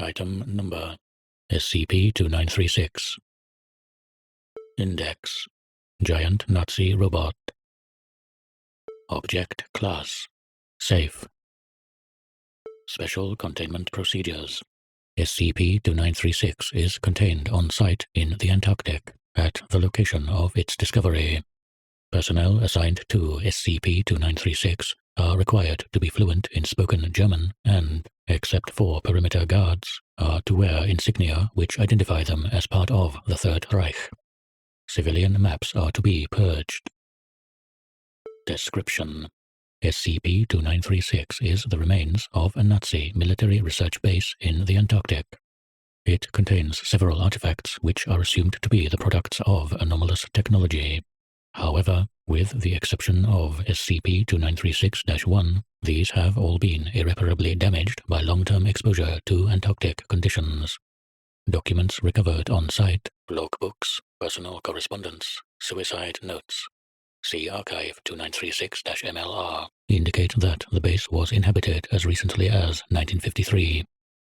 Item Number SCP-2936. Index: Giant Nazi Robot. Object Class: Safe. Special Containment Procedures: SCP-2936 is contained on site in the Antarctic, at the location of its discovery. Personnel assigned to SCP-2936 are required to be fluent in spoken German and, except for perimeter guards, are to wear insignia which identify them as part of the Third Reich. Civilian maps are to be purged. Description: SCP-2936 is the remains of a Nazi military research base in the Antarctic. It contains several artifacts which are assumed to be the products of anomalous technology. However, with the exception of SCP-2936-1, these have all been irreparably damaged by long-term exposure to Antarctic conditions. Documents recovered on site, logbooks, personal correspondence, suicide notes, see Archive 2936-MLR, indicate that the base was inhabited as recently as 1953.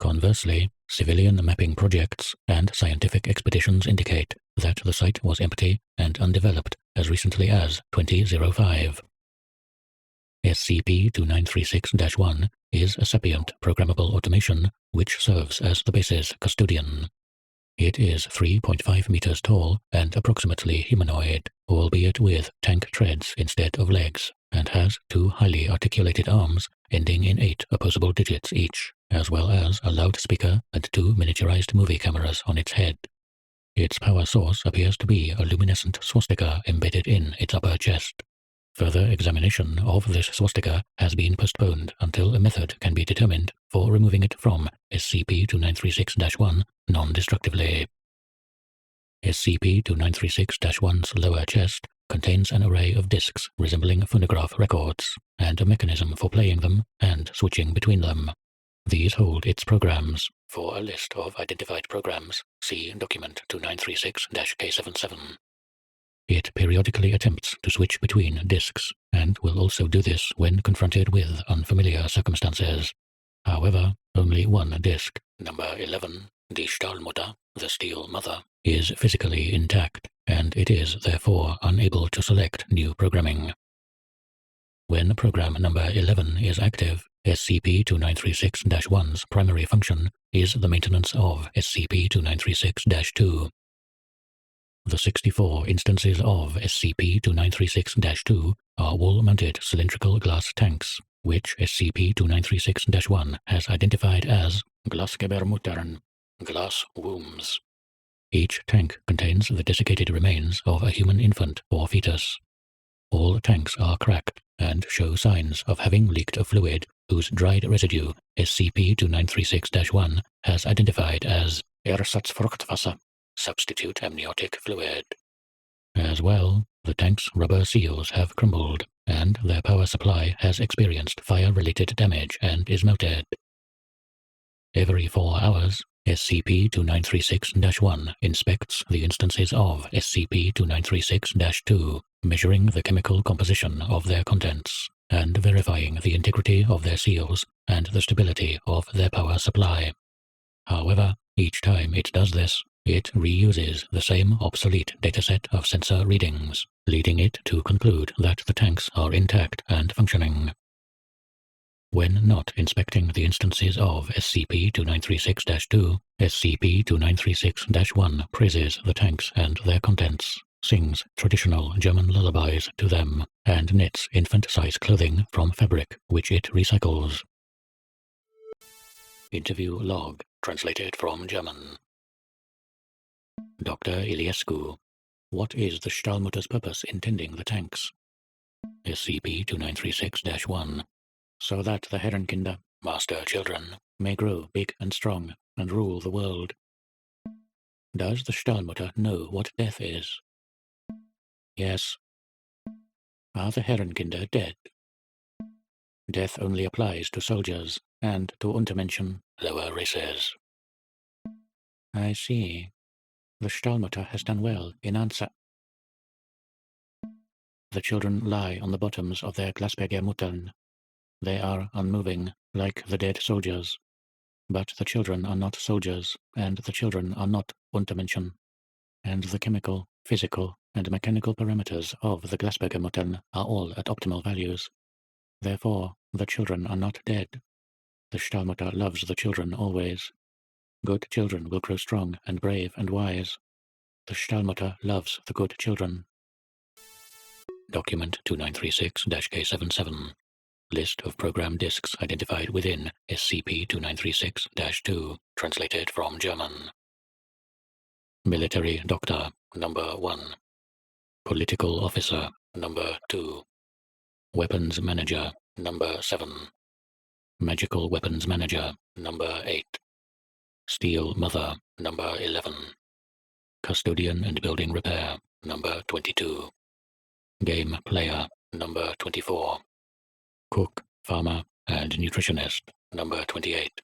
Conversely, civilian mapping projects and scientific expeditions indicate that the site was empty and undeveloped as recently as 2005. SCP-2936-1 is a sapient programmable automation which serves as the base's custodian. It is 3.5 meters tall and approximately humanoid, albeit with tank treads instead of legs, and has 2 highly articulated arms ending in 8 opposable digits each, as well as a loudspeaker and 2 miniaturized movie cameras on its head. Its power source appears to be a luminescent swastika embedded in its upper chest. Further examination of this swastika has been postponed until a method can be determined for removing it from SCP-2936-1 non-destructively. SCP-2936-1's lower chest contains an array of discs resembling phonograph records, and a mechanism for playing them and switching between them. These hold its programs. For a list of identified programs, see Document 2936-K77. It periodically attempts to switch between disks, and will also do this when confronted with unfamiliar circumstances. However, only one disk, number 11, Die Stahlmutter, the Steel Mother, is physically intact, and it is therefore unable to select new programming. When program number 11 is active, SCP-2936-1's primary function is the maintenance of SCP-2936-2. The 64 instances of SCP-2936-2 are wall-mounted cylindrical glass tanks, which SCP-2936-1 has identified as Glasgebärmuttern, glass wombs. Each tank contains the desiccated remains of a human infant or fetus. All tanks are cracked and show signs of having leaked a fluid whose dried residue SCP-2936-1 has identified as Ersatzfruchtwasser, substitute amniotic fluid. As well, the tank's rubber seals have crumbled, and their power supply has experienced fire-related damage and is melted. Every 4 hours, SCP-2936-1 inspects the instances of SCP-2936-2, measuring the chemical composition of their contents, and verifying the integrity of their seals and the stability of their power supply. However, each time it does this, it reuses the same obsolete dataset of sensor readings, leading it to conclude that the tanks are intact and functioning. When not inspecting the instances of SCP-2936-2, SCP-2936-1 praises the tanks and their contents, sings traditional German lullabies to them, and knits infant-size clothing from fabric which it recycles. Interview log, translated from German. Dr. Iliescu, what is the Stahlmutter's purpose in tending the tanks? SCP-2936-1. So that the Herrenkinder, master children, may grow big and strong and rule the world. Does the Stahlmutter know what death is? Yes. Are the Herrenkinder dead? Death only applies to soldiers and to Untermenschen, lower races. I see. The Stahlmutter has done well in answer. The children lie on the bottoms of their Glaspergermuttern. They are unmoving, like the dead soldiers. But the children are not soldiers, and the children are not Untermenschen, and the chemical, physical, and mechanical parameters of the Glasberger-Motten are all at optimal values. Therefore, the children are not dead. The Stahlmutter loves the children always. Good children will grow strong and brave and wise. The Stahlmutter loves the good children. Document 2936-K77. List of program disks identified within SCP-2936-2, translated from German. Military Doctor, Number 1. Political Officer, Number 2. Weapons Manager, Number 7. Magical Weapons Manager, Number 8. Steel Mother, Number 11. Custodian and Building Repair, Number 22. Game Player, Number 24. Cook, Farmer, and Nutritionist, Number 28.